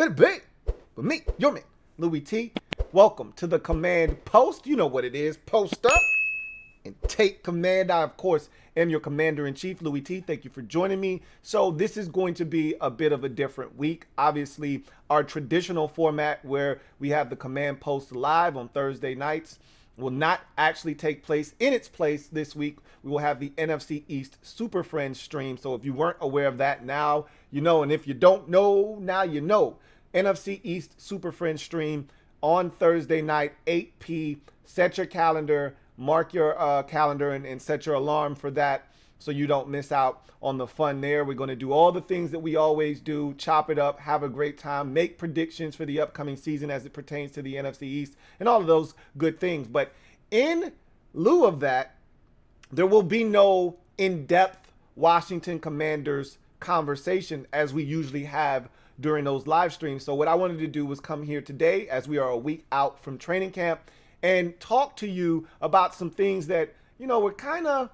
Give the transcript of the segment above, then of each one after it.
LB. With me, your man, Louie T. Welcome to the command post. You know what it is. Post up and take command. I, of course, am your commander-in-chief, Louie T. Thank you for joining me. So this is going to be a bit of a different week. Obviously, our traditional format where we have the command post live on Thursday nights will not actually take place. In its place this week, we will have the NFC East Super Friends stream. So if you weren't aware of that, now you know. And if you don't know, now you know. NFC East Super Friends stream on Thursday night, 8 p. Set your calendar, mark your calendar, and set your alarm for that so you don't miss out on the fun there. We're going to do all the things that we always do, chop it up, have a great time, make predictions for the upcoming season as it pertains to the NFC East, and all of those good things. But in lieu of that, there will be no in-depth Washington Commanders conversation as we usually have during those live streams. So what I wanted to do was come here today as we are a week out from training camp and talk to you about some things that, were kind of,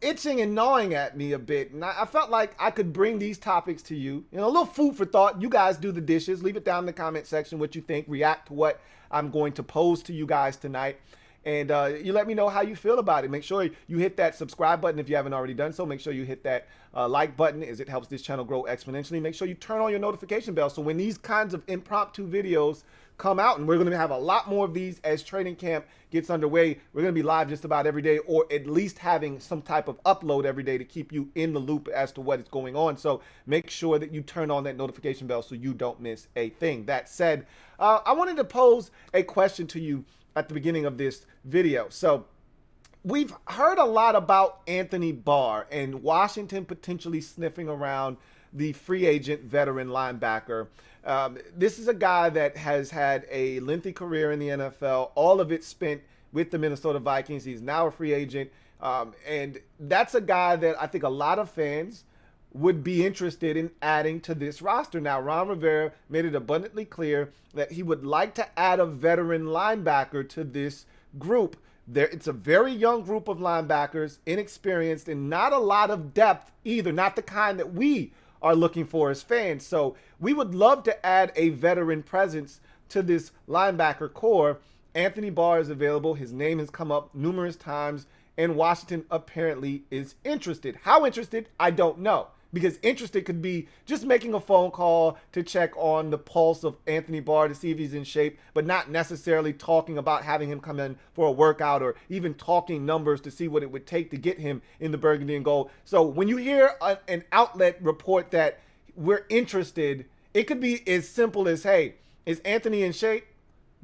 itching and gnawing at me a bit. And I felt like I could bring these topics to you, a little food for thought. You guys do the dishes. Leave it down in the comment section what you think. React to what I'm going to pose to you guys tonight. And you let me know how you feel about it. Make sure you hit that subscribe button if you haven't already done so. Make sure you hit that like button as it helps this channel grow exponentially. Make sure you turn on your notification bell so when these kinds of impromptu videos come out, and we're going to have a lot more of these as training camp gets underway. We're going to be live just about every day, or at least having some type of upload every day to keep you in the loop as to what is going on. So make sure that you turn on that notification bell so you don't miss a thing. That said, I wanted to pose a question to you at the beginning of this video. So we've heard a lot about Anthony Barr and Washington potentially sniffing around the free agent veteran linebacker. This is a guy that has had a lengthy career in the NFL, all of it spent with the Minnesota Vikings. He's now a free agent. And that's a guy that I think a lot of fans would be interested in adding to this roster. Now, Ron Rivera made it abundantly clear that he would like to add a veteran linebacker to this group. It's a very young group of linebackers, inexperienced, and not a lot of depth either, not the kind that we are looking for as fans. So we would love to add a veteran presence to this linebacker core. Anthony Barr is available. His name has come up numerous times, and Washington apparently is interested. How interested? I don't know. Because interested could be just making a phone call to check on the pulse of Anthony Barr to see if he's in shape, but not necessarily talking about having him come in for a workout or even talking numbers to see what it would take to get him in the burgundy and gold. So when you hear an outlet report that we're interested, it could be as simple as, hey, is Anthony in shape?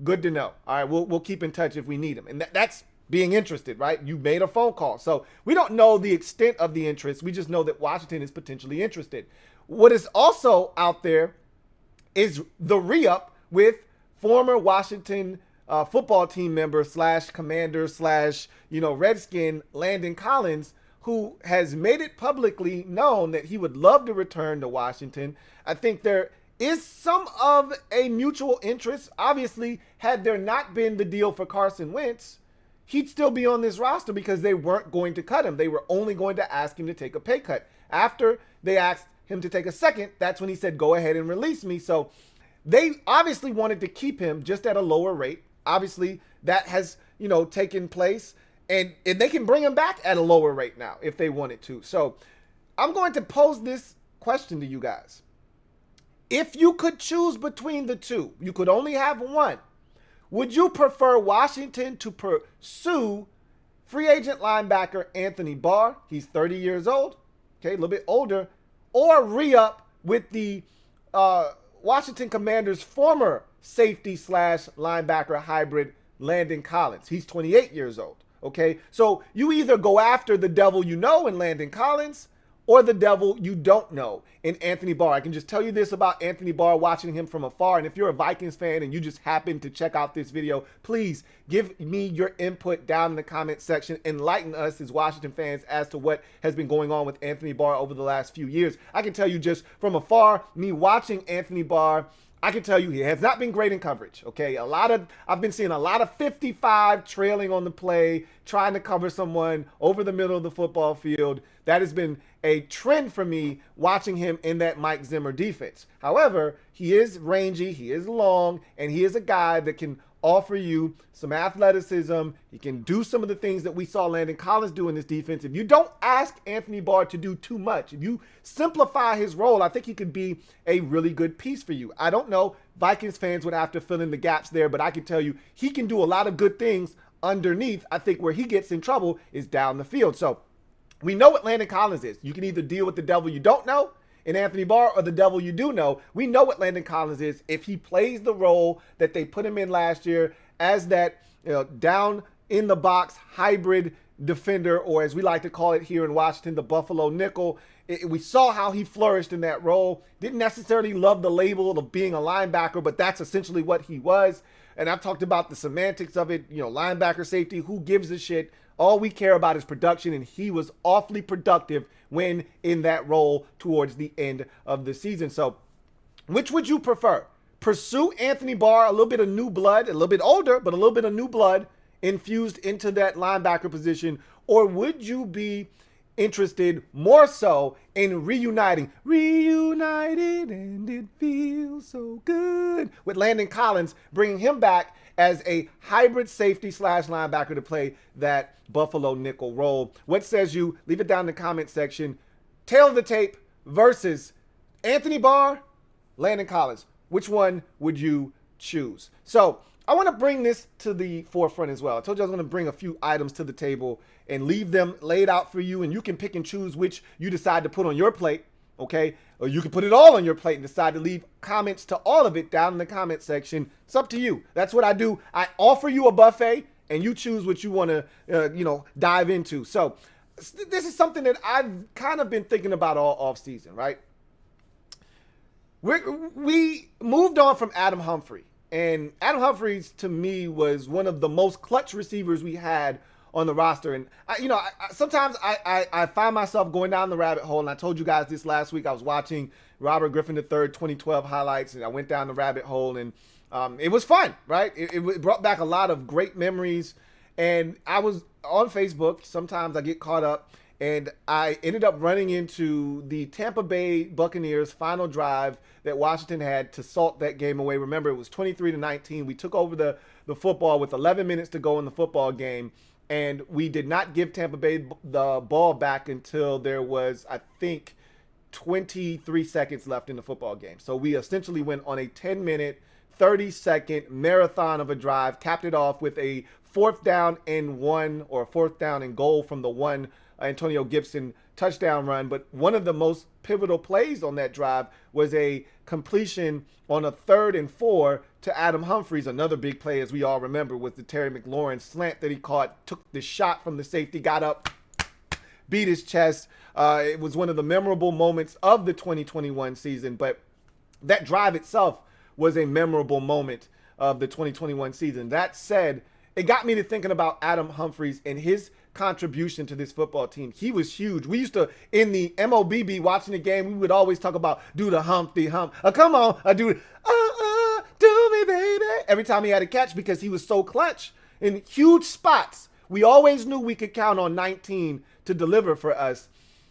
Good to know. All right, we'll keep in touch if we need him. And that's being interested, right? You made a phone call. So we don't know the extent of the interest. We just know that Washington is potentially interested. What is also out there is the re-up with former Washington football team member / commander / Redskin Landon Collins, who has made it publicly known that he would love to return to Washington. I think there is some of a mutual interest. Obviously, had there not been the deal for Carson Wentz, he'd still be on this roster because they weren't going to cut him. They were only going to ask him to take a pay cut. After they asked him to take a second, that's when he said, go ahead and release me. So they obviously wanted to keep him just at a lower rate. Obviously, that has, taken place. And they can bring him back at a lower rate now if they wanted to. So I'm going to pose this question to you guys. If you could choose between the two, you could only have one. Would you prefer Washington to pursue free agent linebacker Anthony Barr? He's 30 years old, okay, a little bit older, or re-up with the Washington Commanders' former safety / linebacker hybrid Landon Collins? He's 28 years old, okay? So you either go after the devil you know in Landon Collins or the devil you don't know in Anthony Barr. I can just tell you this about Anthony Barr, watching him from afar. And if you're a Vikings fan and you just happen to check out this video, please give me your input down in the comment section. Enlighten us as Washington fans as to what has been going on with Anthony Barr over the last few years. I can tell you just from afar, me watching Anthony Barr, I can tell you he has not been great in coverage. Okay, I've been seeing a lot of 55 trailing on the play, trying to cover someone over the middle of the football field. That has been a trend for me watching him in that Mike Zimmer defense. However, he is rangy, he is long, and he is a guy that can offer you some athleticism. He can do some of the things that we saw Landon Collins do in this defense. If you don't ask Anthony Barr to do too much, if you simplify his role, I think he could be a really good piece for you. I don't know. Vikings fans would have to fill in the gaps there, but I can tell you he can do a lot of good things underneath. I think where he gets in trouble is down the field. So we know what Landon Collins is. You can either deal with the devil you don't know in Anthony Barr or the devil you do know. We know what Landon Collins is if he plays the role that they put him in last year as that down in the box hybrid defender, or as we like to call it here in Washington, the Buffalo nickel. We saw how he flourished in that role. Didn't necessarily love the label of being a linebacker, but that's essentially what he was. And I've talked about the semantics of it, linebacker, safety, who gives a shit? All we care about is production, and he was awfully productive when in that role towards the end of the season. So which would you prefer? Pursue Anthony Barr, a little bit of new blood, a little bit older, but a little bit of new blood infused into that linebacker position, or would you be interested more so in reunited and it feels so good with Landon Collins, bringing him back as a hybrid safety / linebacker to play that Buffalo nickel role? What says you? Leave it down in the comment section. Tail of the tape versus Anthony Barr, Landon Collins. Which one would you choose? So I want to bring this to the forefront as well. I told you I was going to bring a few items to the table and leave them laid out for you, and you can pick and choose which you decide to put on your plate, okay? Or you can put it all on your plate and decide to leave comments to all of it down in the comment section. It's up to you. That's what I do. I offer you a buffet, and you choose what you want to, dive into. So this is something that I've kind of been thinking about all off season, right? We moved on from Adam Humphrey, and Adam Humphries to me was one of the most clutch receivers we had on the roster. And sometimes I find myself going down the rabbit hole, and I told you guys this last week. I was watching Robert Griffin III 2012 highlights, and I went down the rabbit hole, and it was fun, right? It brought back a lot of great memories, and I was on Facebook. Sometimes I get caught up, and I ended up running into the Tampa Bay Buccaneers final drive that Washington had to salt that game away. Remember, it was 23-19. We took over the football with 11 minutes to go in the football game, and we did not give Tampa Bay the ball back until there was, I think, 23 seconds left in the football game. So we essentially went on a 10-minute, 30-second marathon of a drive, capped it off with a 4th down and 1, or 4th down and goal from the one Antonio Gibson touchdown run. But one of the most pivotal plays on that drive was a completion on a 3rd and 4 to Adam Humphries. Another big play, as we all remember, was the Terry McLaurin slant that he caught, took the shot from the safety, got up, beat his chest. It was one of the memorable moments of the 2021 season, but that drive itself was a memorable moment of the 2021 season. That said, it got me to thinking about Adam Humphries and his contribution to this football team. He was huge. We used to, in the MOBB, watching the game, we would always talk about, do the hump, the hump. Come on, do me, baby. Every time he had a catch, because he was so clutch in huge spots. We always knew we could count on 19 to deliver for us.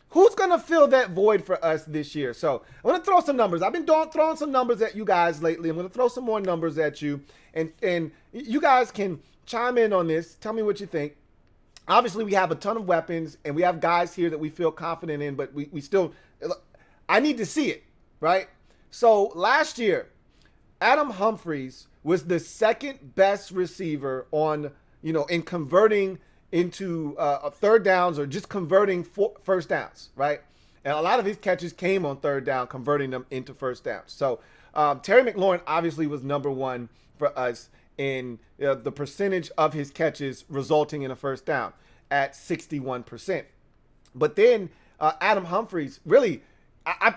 Who's going to fill that void for us this year? So I'm going to throw some numbers. I've been throwing some numbers at you guys lately. I'm going to throw some more numbers at you. And you guys can chime in on this. Tell me what you think. Obviously, we have a ton of weapons, and we have guys here that we feel confident in, but we still, I need to see it, right? So last year, Adam Humphries was the 2nd best receiver on, in converting into 3rd downs, or just converting 1st downs, right? And a lot of his catches came on 3rd down, converting them into 1st downs. So Terry McLaurin obviously was number 1 for us in the percentage of his catches resulting in a 1st down at 61%. But then Adam Humphries, really,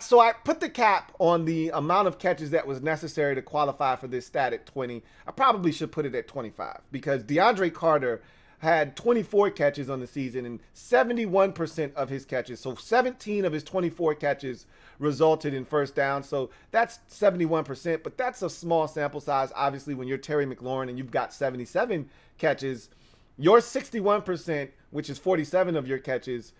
so I put the cap on the amount of catches that was necessary to qualify for this stat at 20. I probably should put it at 25, because DeAndre Carter had 24 catches on the season and 71% of his catches. So 17 of his 24 catches resulted in first down. So that's 71%, but that's a small sample size. Obviously, when you're Terry McLaurin and you've got 77 catches, your 61%, which is 47 of your catches,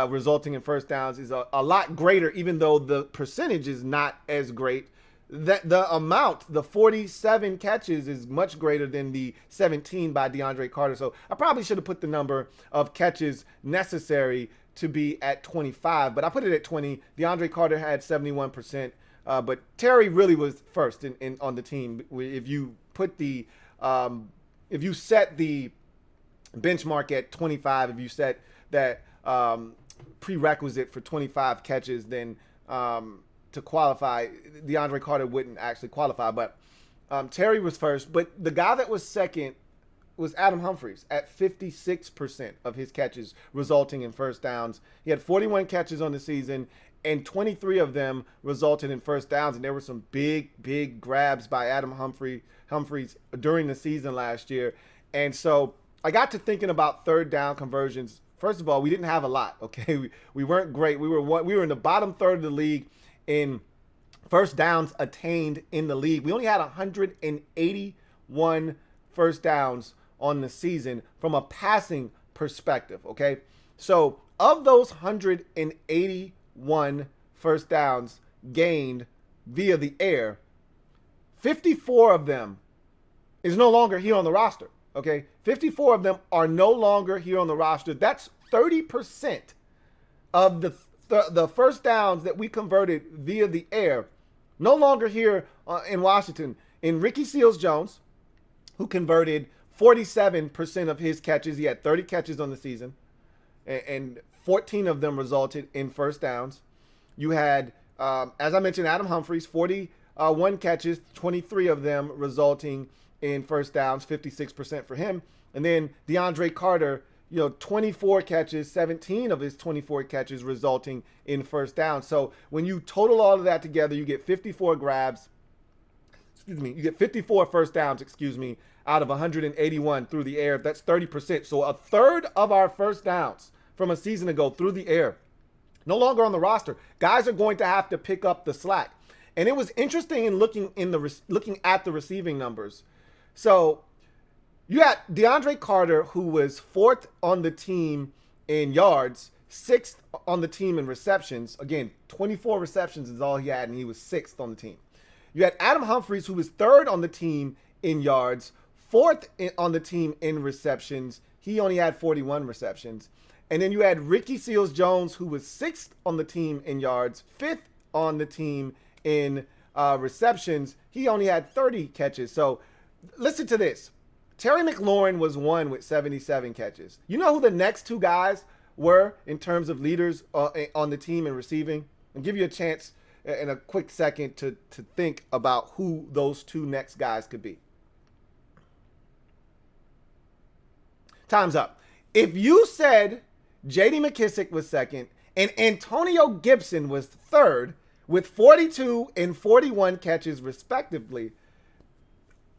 resulting in first downs, is a lot greater, even though the percentage is not as great. That the amount, the 47 catches, is much greater than the 17 by DeAndre Carter. So I probably should have put the number of catches necessary to be at 25, but I put it at 20. DeAndre Carter had 71%, but Terry really was first in on the team. If you put the, if you set the benchmark at 25, if you set that prerequisite for 25 catches, then to qualify, DeAndre Carter wouldn't actually qualify, but Terry was first. But the guy that was second was Adam Humphries at 56% of his catches resulting in first downs. He had 41 catches on the season, and 23 of them resulted in first downs. And there were some big grabs by Adam Humphries during the season last year. And so I got to thinking about third down conversions. First of all, we didn't have a lot, okay? We weren't great. We were in the bottom third of the league in first downs attained in the league. We only had 181 first downs on the season from a passing perspective, okay? So of those 181 first downs gained via the air, 54 of them is no longer here on the roster, okay? 54 of them are no longer here on the roster. That's 30% of the first downs that we converted via the air, no longer here in Washington. In Ricky Seals-Jones, who converted 47% of his catches. He had 30 catches on the season, and 14 of them resulted in first downs. You had, as I mentioned, Adam Humphries, 41 catches, 23 of them resulting in first downs, 56% for him. And then DeAndre Carter, 24 catches, 17 of his 24 catches resulting in first down. So when you total all of that together, you get 54 grabs. You get 54 first downs, out of 181 through the air. That's 30%. So a third of our first downs from a season ago through the air, no longer on the roster. Guys are going to have to pick up the slack. And it was interesting in looking at the receiving numbers. So you had DeAndre Carter, who was fourth on the team in yards, sixth on the team in receptions. Again, 24 receptions is all he had, and he was sixth on the team. You had Adam Humphries, who was third on the team in yards, fourth on the team in receptions. He only had 41 receptions. And then you had Ricky Seals-Jones, who was sixth on the team in yards, fifth on the team in receptions. He only had 30 catches. So listen to this. Terry McLaurin was one with 77 catches. You know who the next two guys were in terms of leaders on the team in receiving? I'll give you a chance in a quick second to think about who those two next guys could be. Time's up. If you said J.D. McKissic was second and Antonio Gibson was third with 42 and 41 catches respectively,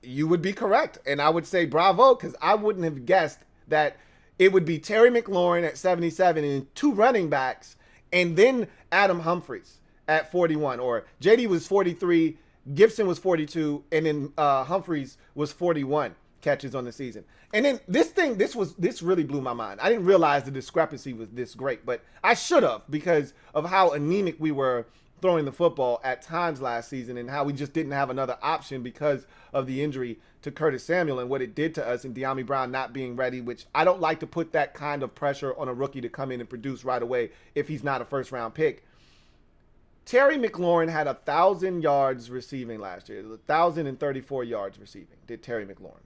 you would be correct. And I would say bravo, because I wouldn't have guessed that it would be Terry McLaurin at 77 and two running backs, and then Adam Humphries at 41. Or JD was 43, Gibson was 42, and then Humphries was 41 catches on the season. And then this really blew my mind. I didn't realize the discrepancy was this great, but I should have, because of how anemic we were throwing the football at times last season, and how we just didn't have another option because of the injury to Curtis Samuel and what it did to us, and De'Ami Brown not being ready, which I don't like to put that kind of pressure on a rookie to come in and produce right away if he's not a first-round pick. Terry McLaurin had 1,000 yards receiving last year, 1,034 yards receiving, did Terry McLaurin.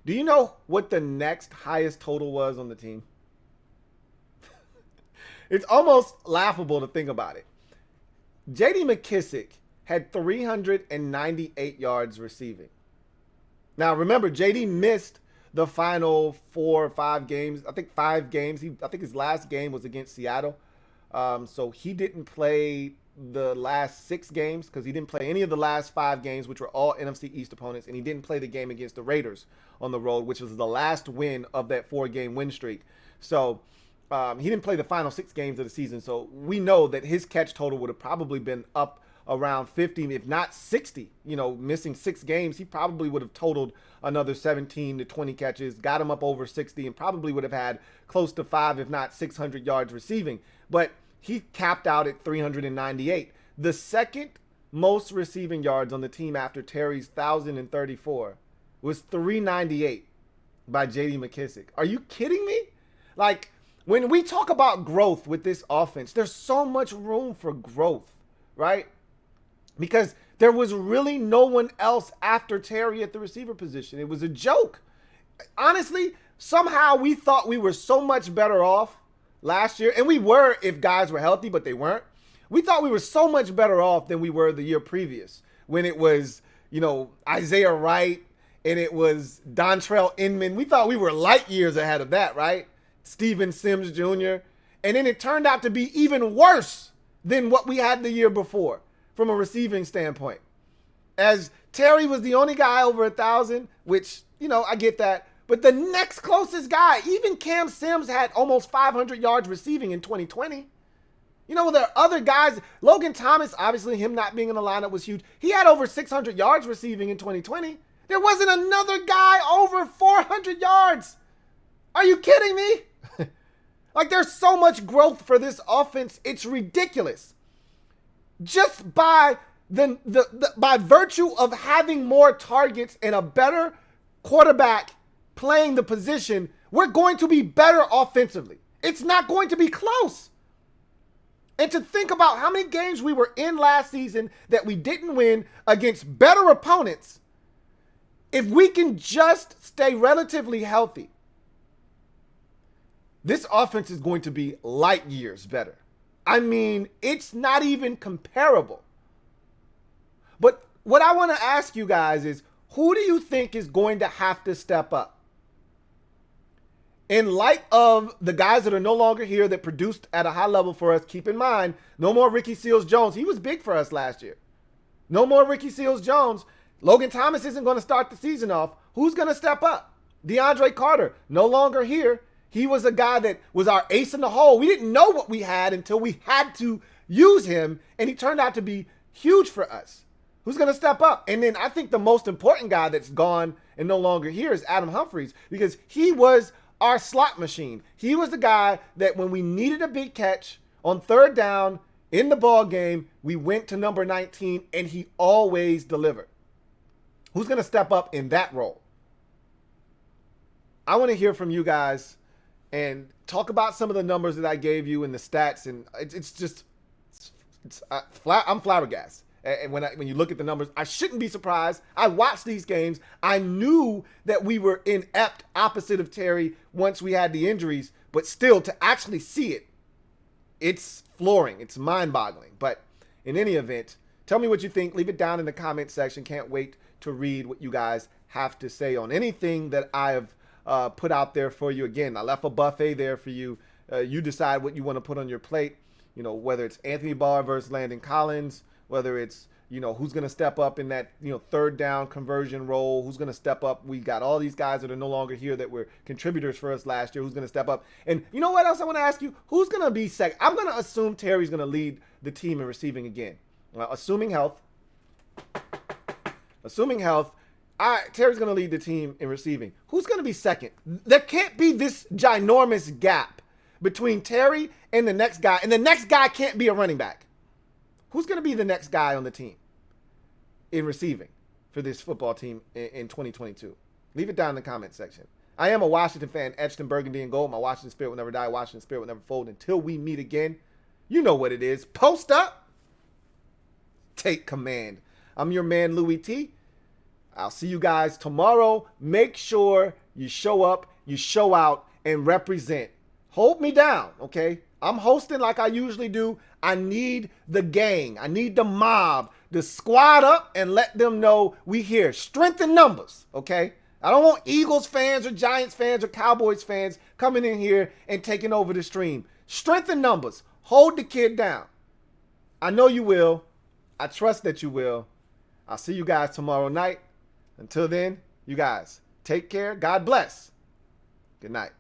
Do you know what the next highest total was on the team? It's almost laughable to think about it. J.D. McKissic had 398 yards receiving. Now, remember, J.D. missed the final 4 or 5 games. I think 5 games. I think his last game was against Seattle. So he didn't play the last 6 games because he didn't play any of the last 5 games, which were all NFC East opponents, and he didn't play the game against the Raiders on the road, which was the last win of that 4-game win streak. So he didn't play the final 6 games of the season. So we know that his catch total would have probably been up around 50, if not 60. You know, missing 6 games, he probably would have totaled another 17 to 20 catches, got him up over 60, and probably would have had close to 5, if not 600 yards receiving. But he capped out at 398. The second most receiving yards on the team after Terry's 1,034 was 398 by J.D. McKissick. Are you kidding me? Like, when we talk about growth with this offense, there's so much room for growth, right? Because there was really no one else after Terry at the receiver position. It was a joke. Honestly, somehow we thought we were so much better off last year, and we were if guys were healthy, but they weren't. We thought we were so much better off than we were the year previous when it was, you know, Isaiah Wright and it was Dontrell Inman. We thought we were light years ahead of that, right? Steven Sims Jr. And then it turned out to be even worse than what we had the year before from a receiving standpoint. As Terry was the only guy over 1,000, which, you know, I get that. But the next closest guy, even Cam Sims, had almost 500 yards receiving in 2020. You know, there are other guys. Logan Thomas, obviously him not being in the lineup was huge. He had over 600 yards receiving in 2020. There wasn't another guy over 400 yards. Are you kidding me? Like, there's so much growth for this offense. It's ridiculous. Just by by virtue of having more targets and a better quarterback playing the position, we're going to be better offensively. It's not going to be close. And to think about how many games we were in last season that we didn't win against better opponents, if we can just stay relatively healthy, this offense is going to be light years better. I mean, it's not even comparable. But what I want to ask you guys is, who do you think is going to have to step up? In light of the guys that are no longer here that produced at a high level for us, keep in mind, no more Ricky Seals-Jones. He was big for us last year. No more Ricky Seals-Jones. Logan Thomas isn't going to start the season off. Who's going to step up? DeAndre Carter, no longer here. He was a guy that was our ace in the hole. We didn't know what we had until we had to use him, and he turned out to be huge for us. Who's going to step up? And then I think the most important guy that's gone and no longer here is Adam Humphries, because he was our slot machine. He was the guy that when we needed a big catch on third down in the ball game, we went to number 19, and he always delivered. Who's going to step up in that role? I want to hear from you guys and talk about some of the numbers that I gave you and the stats. And I'm flabbergasted. And when you look at the numbers, I shouldn't be surprised. I watched these games. I knew that we were inept opposite of Terry once we had the injuries, but still to actually see it, it's flooring. It's mind-boggling. But in any event, tell me what you think. Leave it down in the comment section. Can't wait to read what you guys have to say on anything that I have put out there for you. Again, I left a buffet there for you. You decide what you want to put on your plate. You know, whether it's Anthony Barr versus Landon Collins, whether it's, you know, who's going to step up in that, you know, third down conversion role, who's going to step up. We got all these guys that are no longer here that were contributors for us last year. Who's going to step up? And you know what else I want to ask you? Who's going to be second? I'm going to assume Terry's going to lead the team in receiving again. Assuming health. Terry's going to lead the team in receiving. Who's going to be second? There can't be this ginormous gap between Terry and the next guy, and the next guy can't be a running back. Who's going to be the next guy on the team in receiving for this football team in 2022? Leave it down in the comment section. I am a Washington fan, etched in burgundy and gold. My Washington spirit will never die. Washington spirit will never fold until we meet again. You know what it is. Post up. Take command. I'm your man, Louie T. I'll see you guys tomorrow. Make sure you show up, you show out, and represent. Hold me down, okay? I'm hosting like I usually do. I need the gang. I need the mob to squad up and let them know we here. Strength in numbers, okay? I don't want Eagles fans or Giants fans or Cowboys fans coming in here and taking over the stream. Strength in numbers. Hold the kid down. I know you will. I trust that you will. I'll see you guys tomorrow night. Until then, you guys, take care. God bless. Good night.